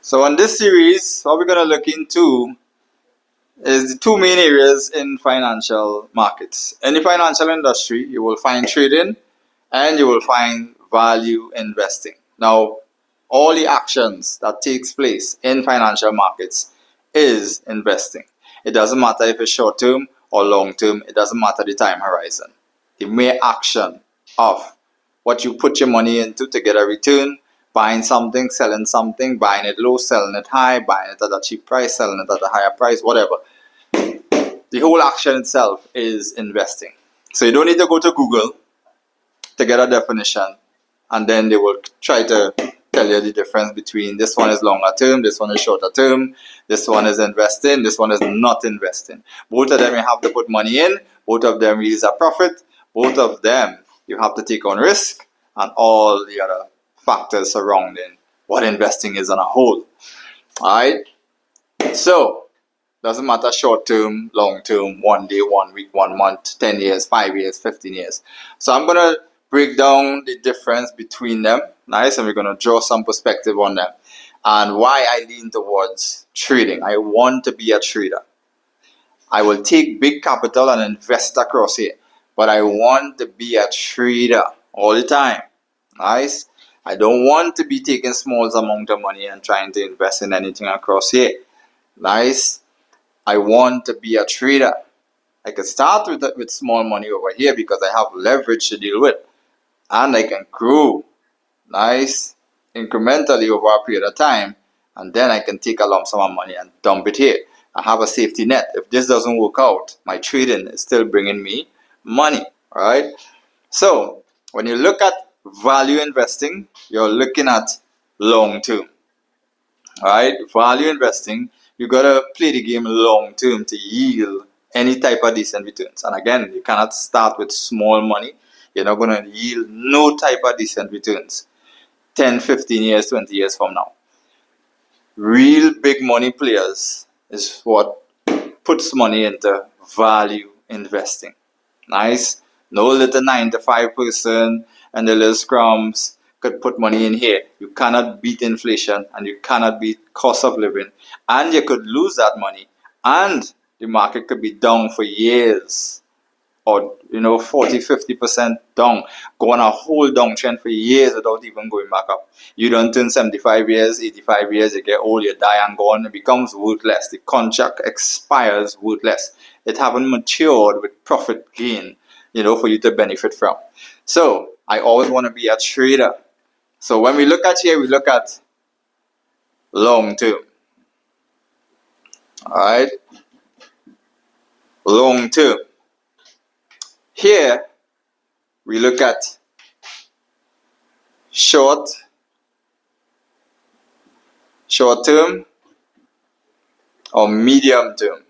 So on this series, what we're going to look into is the two main areas in financial markets. In the financial industry, you will find trading and you will find value investing. Now, all the actions that takes place in financial markets is investing. It doesn't matter if it's short term or long term, it doesn't matter the time horizon. The mere action of what you put your money into to get a return, buying something, selling something, buying it low, selling it high, buying it at a cheap price, selling it at a higher price, whatever. The whole action itself is investing. So you don't need to go to Google to get a definition, and then they will try to tell you the difference between this one is longer term, this one is shorter term, this one is investing, this one is not investing. Both of them you have to put money in, both of them is a profit, both of them you have to take on risk, and all the other factors surrounding what investing is on a whole. Alright? So, doesn't matter short term, long term, 1 day, 1 week, 1 month, 10 years, 5 years, 15 years. So I'm going to break down the difference between them, nice, and we're going to draw some perspective on them and why I lean towards trading. I want to be a trader. I will take big capital and invest across here, but I want to be a trader all the time, nice. I don't want to be taking small amount of money and trying to invest in anything across here, nice. I want to be a trader. I can start with small money over here because I have leverage to deal with, and I can grow nice incrementally over a period of time, and then I can take a lump sum of money and dump it here. I have a safety net. If this doesn't work out, my trading is still bringing me money. All right. So when you look at value investing, you're looking at long term. All right. Value investing, you gotta play the game long term to yield any type of decent returns. And again, you cannot start with small money. You're not gonna yield no type of decent returns 10, 15 years, 20 years from now. Real big money players is what puts money into value investing. Nice. No little 9 to 5 person and the little scrums could put money in here. You cannot beat inflation and you cannot beat cost of living, and you could lose that money and the market could be down for years, or 40-50% down, go on a whole downtrend for years without even going back up. You don't turn 75 years, 85 years, you get old, you die and gone, it becomes worthless. The contract expires worthless. It haven't matured with profit gain, for you to benefit from. So I always want to be a trader. So when we look at here, we look at long term. Alright? Long term. Here, we look at short term or medium term.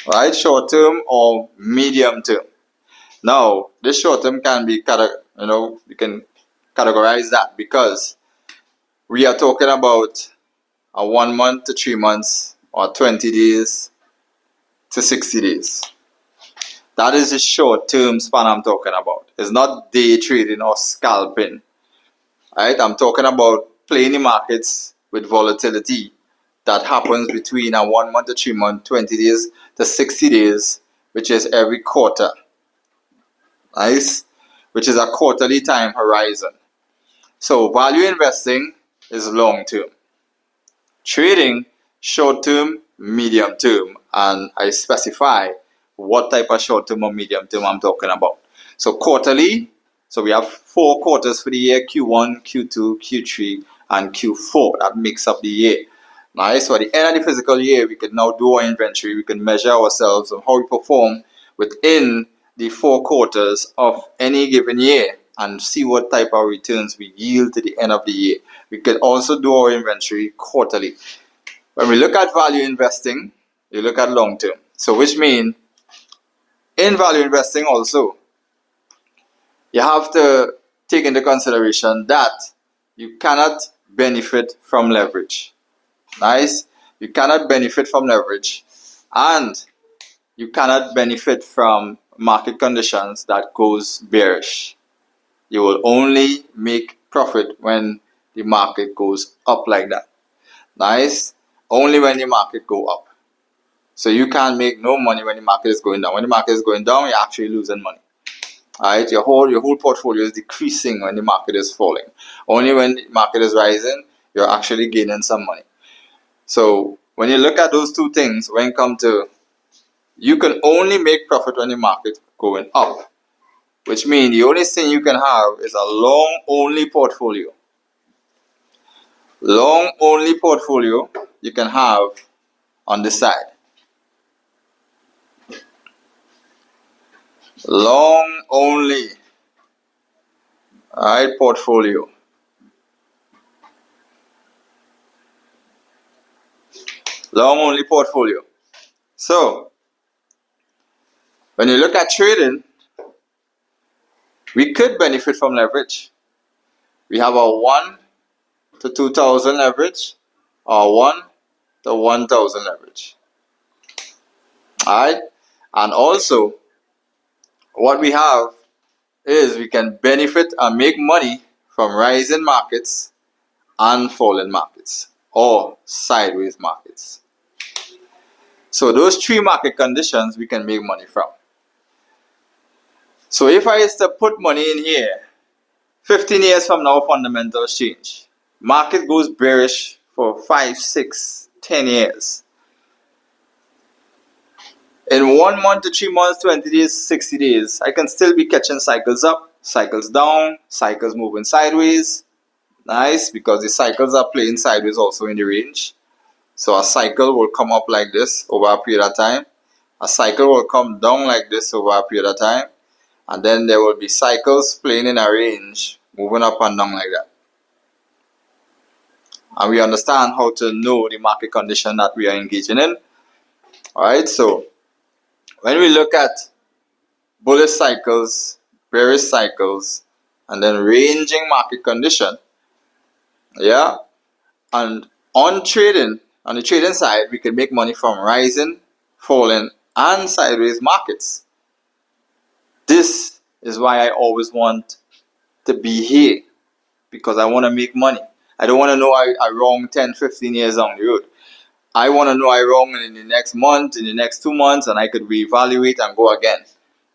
Right, short term or medium term. Now, this short term can be, you can categorize that because we are talking about a 1 month to 3 months or 20 days to 60 days. That is the short term span I'm talking about. It's not day trading or scalping. Right? I'm talking about playing the markets with volatility that happens between a 1 month to 3 month, 20 days to 60 days, which is every quarter. Nice? Which is a quarterly time horizon. So value investing is long term. Trading, short term, medium term, and I specify what type of short term or medium term I'm talking about. So quarterly, so we have 4 quarters for the year, Q1, Q2, Q3, and Q4. That makes up the year. Nice. So at the end of the physical year, we can now do our inventory. We can measure ourselves on how we perform within the 4 quarters of any given year and see what type of returns we yield to the end of the year. We can also do our inventory quarterly. When we look at value investing, you look at long term. So which means in value investing also, you have to take into consideration that you cannot benefit from leverage. Nice. You cannot benefit from leverage, and you cannot benefit from market conditions that goes bearish. You will only make profit when the market goes up like that. Nice. Only when the market go up. So you can't make no money when the market is going down. When the market is going down, you're actually losing money. Alright, your whole portfolio is decreasing when the market is falling. Only when the market is rising, you're actually gaining some money. So when you look at those two things, when it comes to, you can only make profit when the market going up, which means the only thing you can have is a long only portfolio. Long only portfolio you can have on the side. Long only, alright, portfolio. Long only portfolio. So when you look at trading, we could benefit from leverage. We have a 1 to 2,000 leverage or 1 to 1,000 leverage. Alright, and also what we have is we can benefit and make money from rising markets and falling markets or sideways markets. So those three market conditions we can make money from. So if I used to put money in here, 15 years from now fundamentals change. Market goes bearish for 5, 6, 10 years. In 1 month to 3 months, 20 days, 60 days, I can still be catching cycles up, cycles down, cycles moving sideways. Nice, because the cycles are playing sideways also in the range. So a cycle will come up like this over a period of time. A cycle will come down like this over a period of time. And then there will be cycles playing in a range, moving up and down like that. And we understand how to know the market condition that we are engaging in. Alright, so when we look at bullish cycles, bearish cycles, and then ranging market condition, yeah, and on the trading side, we can make money from rising, falling, and sideways markets. This is why I always want to be here, because I want to make money. I don't want to know I wrong 10, 15 years down the road. I want to know I wrong in the next month, in the next 2 months, and I could reevaluate and go again.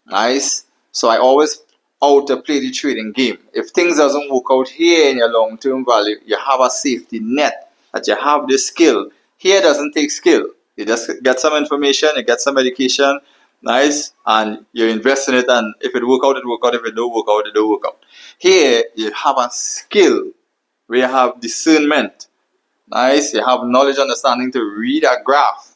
Nice. So I always out to play the trading game. If things doesn't work out here in your long-term value, you have a safety net that you have this skill. Here doesn't take skill. You just get some information, you get some education, nice, and you invest in it, and if it work out, it work out. If it don't work out, it don't work out. Here you have a skill where you have discernment. Nice, you have knowledge, understanding to read a graph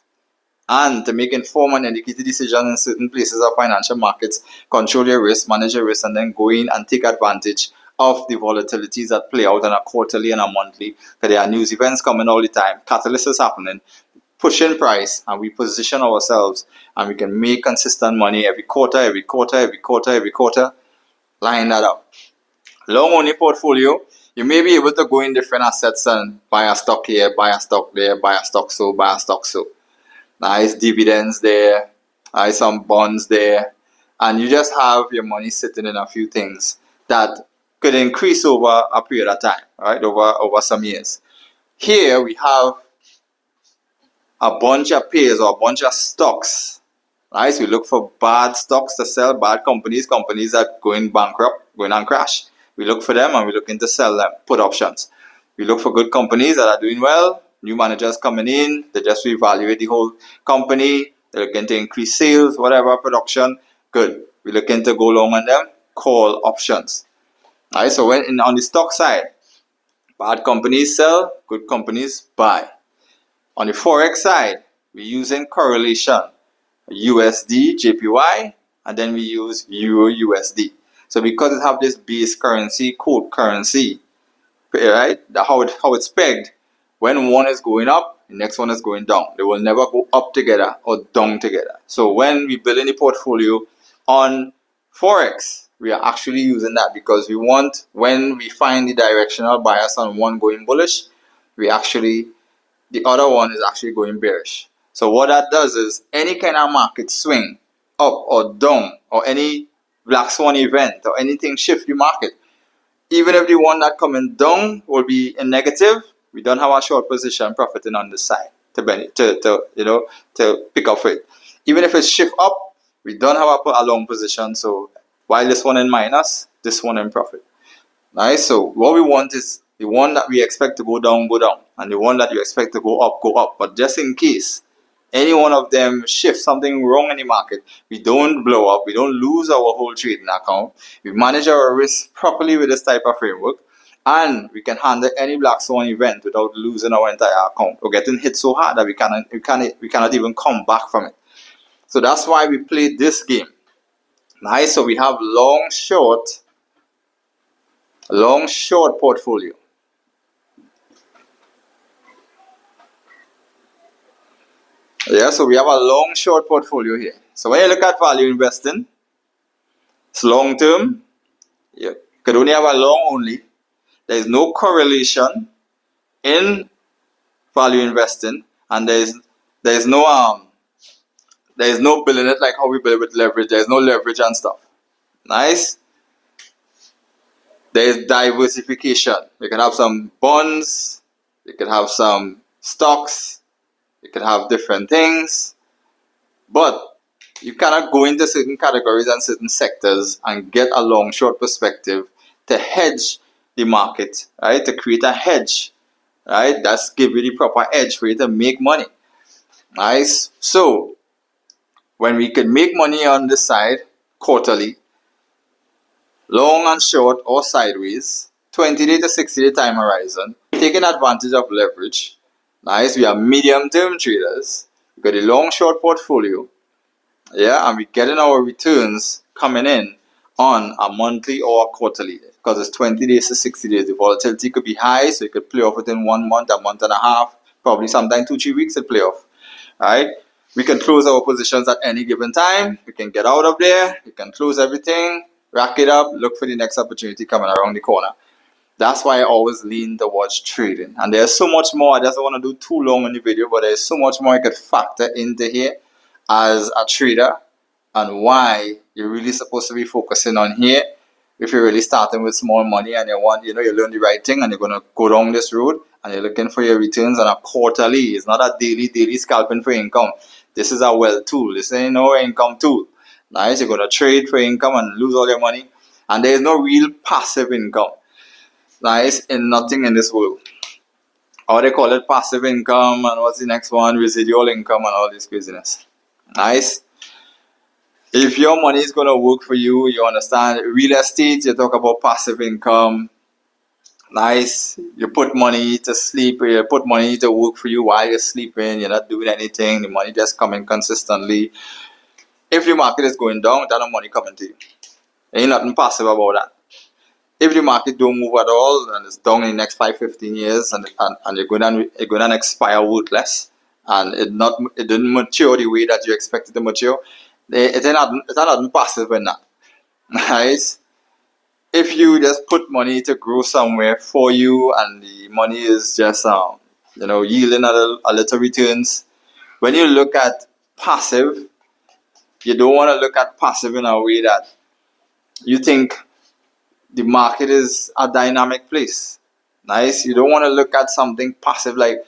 and to make informed and educated decisions in certain places of financial markets, control your risk, manage your risk, and then go in and take advantage of the volatilities that play out on a quarterly and a monthly. Because there are news events coming all the time, catalysts is happening, pushing price, and we position ourselves and we can make consistent money every quarter, every quarter, every quarter, every quarter. Line that up. Long only portfolio, you may be able to go in different assets and buy a stock here, buy a stock there, buy a stock so, buy a stock so. Nice dividends there, nice some bonds there, and you just have your money sitting in a few things that could increase over a period of time, right? Over some years. Here we have a bunch of pairs or a bunch of stocks. Nice, we look for bad stocks to sell, bad companies that are going bankrupt, going on crash. We look for them and we're looking to sell them, put options. We look for good companies that are doing well, new managers coming in, they just reevaluate the whole company, they're looking to increase sales, whatever, production, good. We're looking to go long on them, call options. Alright, so when on the stock side, bad companies sell, good companies buy. On the Forex side, we're using correlation, USD, JPY, and then we use Euro USD. So because it have this base currency, code currency, right? How it's pegged. When one is going up, the next one is going down. They will never go up together or down together. So when we build any portfolio on Forex, we are actually using that because we want, when we find the directional bias on one going bullish, the other one is actually going bearish. So what that does is any kind of market swing, up or down, or any black swan event or anything shift the market, Even if the one that coming down will be in negative, we don't have a short position profiting on the side to pick up it. Even if it shift up, we don't have a long position. So while this one in minus, this one in profit. Nice. So what we want is the one that we expect to go down, and the one that you expect to go up, go up. But just in case any one of them shift something wrong in the market, we don't blow up, we don't lose our whole trading account. We manage our risk properly with this type of framework, and we can handle any black swan event without losing our entire account or getting hit so hard that we cannot even come back from it. So that's why we play this game. Nice. So we have long short portfolio. Yeah, so we have a long short portfolio here. So when you look at value investing, it's long term. You could only have a long only. There is no correlation in value investing, and there is no building it like how we build with leverage. There is no leverage and stuff. Nice. There is diversification. You can have some bonds, you can have some stocks, you can have different things, but you cannot go into certain categories and certain sectors and get a long short perspective to hedge the market, right? To create a hedge, right? That's give you the proper edge for you to make money. Nice. So when we can make money on this side quarterly, long and short or sideways, 20-day to 60-day time horizon, taking advantage of leverage. Nice. We are medium term traders. We got a long short portfolio. Yeah, and we're getting our returns coming in on a monthly or a quarterly, because it's 20 days to 60 days. The volatility could be high, so you could play off within 1 month, a month and a half, probably sometime 2-3 weeks to play off. Right? We can close our positions at any given time. We can get out of there. We can close everything, rack it up, look for the next opportunity coming around the corner. That's why I always lean towards trading. And there's so much more. I just don't want to do too long in the video, but there's so much more I could factor into here as a trader, and why you're really supposed to be focusing on here if you're really starting with small money and you learn the right thing and you're going to go down this road and you're looking for your returns on a quarterly. It's not a daily scalping for income. This is a wealth tool. This ain't no income tool. Nice. You're going to trade for income and lose all your money, and there is no real passive income. Nice. In nothing in this world. Or they call it passive income, and what's the next one? Residual income and all this craziness. Nice. If your money is going to work for you, you understand. Real estate, you talk about passive income. Nice. You put money to sleep, or you put money to work for you while you're sleeping. You're not doing anything. The money just coming consistently. If the market is going down, there's no money coming to you. Ain't nothing passive about that. If the market don't move at all and it's down in the next 5-15 years and you're going to expire worthless, and it didn't mature the way that you expected to mature, it's not passive in that. Nice. If you just put money to grow somewhere for you and the money is just yielding a little returns, when you look at passive, you don't want to look at passive in a way that you think the market is a dynamic place. Nice. You don't want to look at something passive like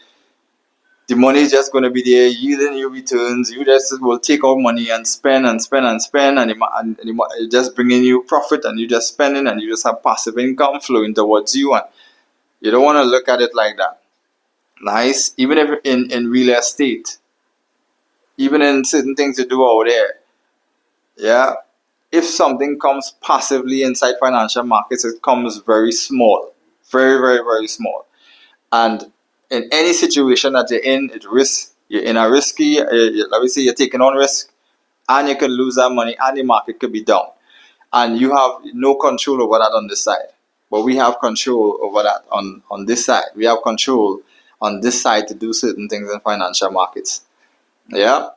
the money is just going to be there yielding you returns. You just will take out money and spend and spend and spend, and it's just bringing you profit, and you just spending, and you just have passive income flowing towards you. And you don't want to look at it like that. Nice. Even if in real estate, even in certain things you do out there, yeah. If something comes passively inside financial markets, it comes very small, very, very, very small. And in any situation that you're in, you're in a risky, let me say you're taking on risk, and you can lose that money, and the market could be down. And you have no control over that on this side. But we have control over that on this side. We have control on this side to do certain things in financial markets. Yeah?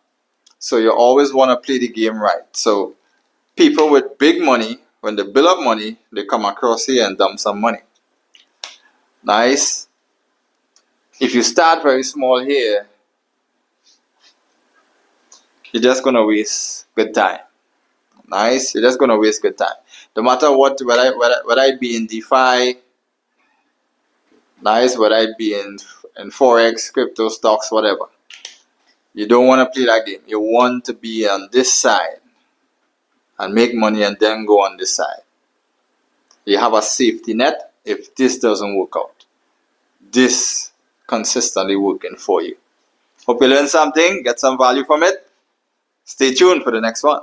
So you always want to play the game right. So people with big money, when they build up money, they come across here and dump some money. Nice. If you start very small here, you're just going to waste good time. Nice. You're just going to waste good time. No matter what, whether I be in DeFi, nice, whether I be in Forex, crypto, stocks, whatever. You don't want to play that game. You want to be on this side and make money and then go on this side. You have a safety net if this doesn't work out. This consistently working for you. Hope you learned something, get some value from it. Stay tuned for the next one.